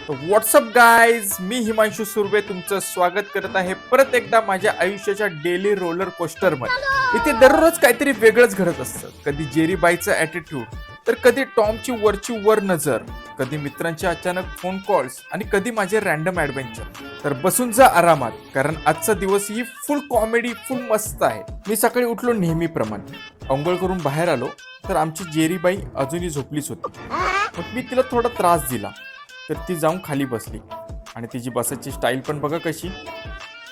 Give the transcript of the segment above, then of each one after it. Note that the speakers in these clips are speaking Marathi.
व्हॉट्सअप गाईज, मी हिमांशू सुर्वे तुमचं स्वागत करत आहे परत एकदा माझ्या आयुष्याच्या डेली रोलर कोस्टर मध्ये. इथे दररोज काहीतरी वेगळंच घडत असतं. कधी जेरी बाईचा ॲटिट्यूड, तर कधी टॉमची वरची वर नजर, कधी मित्रांचे अचानक फोन कॉल्स आणि कधी माझे रॅन्डम ॲडव्हेंचर. तर बसून जा आरामात, कारण आजचा दिवस ही फुल कॉमेडी फुल मस्त आहे. मी सकाळी उठलो नेहमीप्रमाणे, अंघोळ करून बाहेर आलो तर आमची जेरीबाई अजूनही झोपलीच होती. मग मी तिला थोडा त्रास दिला तर ती जाऊन खाली बसली आणि तिची बसायची स्टाईल पण बघा कशी.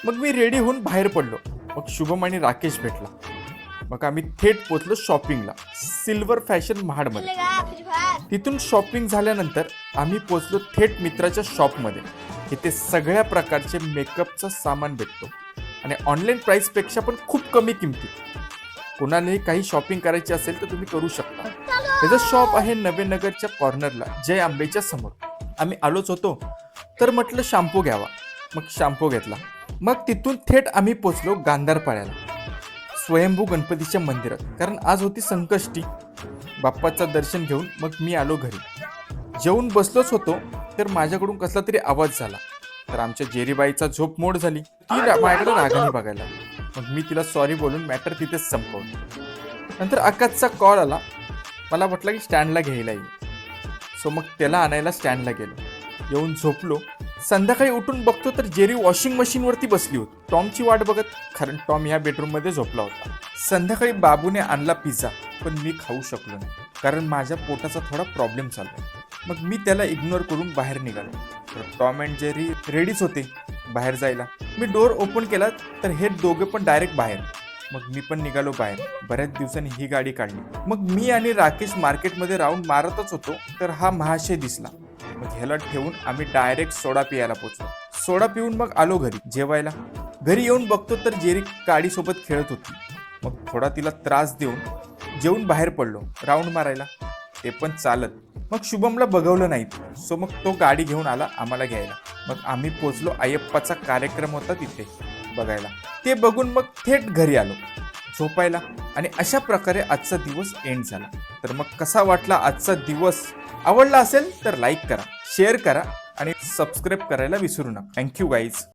मग मी रेडी होऊन बाहेर पडलो. मग शुभम आणि राकेश भेटला. मग आम्ही थेट पोचलो शॉपिंगला, सिल्वर फॅशन महाडमध्ये. तिथून शॉपिंग झाल्यानंतर आम्ही पोचलो थेट मित्राच्या शॉपमध्ये. इथे सगळ्या प्रकारचे मेकअपचं सामान भेटतो आणि ऑनलाईन प्राइसपेक्षा पण खूप कमी किमतीत. कोणालाही काही शॉपिंग करायची असेल तर तुम्ही करू शकता. त्याचं शॉप आहे नवेनगरच्या कॉर्नरला, जय आंबेच्या समोर. आम्ही आलोच होतो तर म्हटलं शॅम्पू घ्यावा. मग शॅम्पू घेतला. मग तिथून थेट आम्ही पोचलो गांधारपाड्याला, स्वयंभू गणपतीच्या मंदिरात, कारण आज होती संकष्टी. बाप्पाचं दर्शन घेऊन मग मी आलो घरी. जेवून बसलोच होतो तर माझ्याकडून कसला तरी आवाज झाला. तर आमच्या जेरीबाईचा झोप मोड झाली. ती माझ्याकडे रागाने बघायला. मग मी तिला सॉरी बोलून मॅटर तिथेच संपवलं. नंतर आकाशचा कॉल आला. मला वाटलं की स्टँडला घ्यायला येईल. सो मग त्याला आणायला स्टँडला गेलो. येऊन झोपलो. संध्याकाळी उठून बघतो तर जेरी वॉशिंग मशीनवरती बसली होती, टॉमची वाट बघत, कारण टॉम ह्या बेडरूममध्ये झोपला होता. संध्याकाळी बाबूने आणला पिझ्झा, पण मी खाऊ शकलो नाही कारण माझ्या पोटाचा थोडा प्रॉब्लेम चालू. मग मी त्याला इग्नोर करून बाहेर निघालो. तर टॉम अँड जेरी रेडीच होते बाहेर जायला. मी डोअर ओपन केला तर हे दोघे पण डायरेक्ट बाहेर. मग मी पण निघालो बाहेर. बऱ्याच दिवसांनी ही गाडी काढली. मग मी आणि राकेश मार्केटमध्ये राऊंड मारतच होतो तर हा महाशय दिसला. मग ह्याला ठेवून आम्ही डायरेक्ट सोडा पियाला पोचलो. सोडा पिऊन मग आलो घरी जेवायला. घरी येऊन बघतो तर जेरी गाडीसोबत खेळत होती. मग थोडा तिला त्रास देऊन जेवून बाहेर पडलो राऊंड मारायला, ते पण चालत. मग शुभमला बघवलं नाही, सो मग तो गाडी घेऊन आला आम्हाला घ्यायला. मग आम्ही पोचलो. अय्यप्पाचा कार्यक्रम होता तिथे बघायला. ते बघून मग थेट घरी आलो झोपायला. आणि अशा प्रकारे आजचा दिवस एंड झाला. तर मग कसा वाटला आजचा दिवस? आवडला असेल तर लाईक करा, शेअर करा आणि सबस्क्राईब करायला विसरू नका. Thank you guys.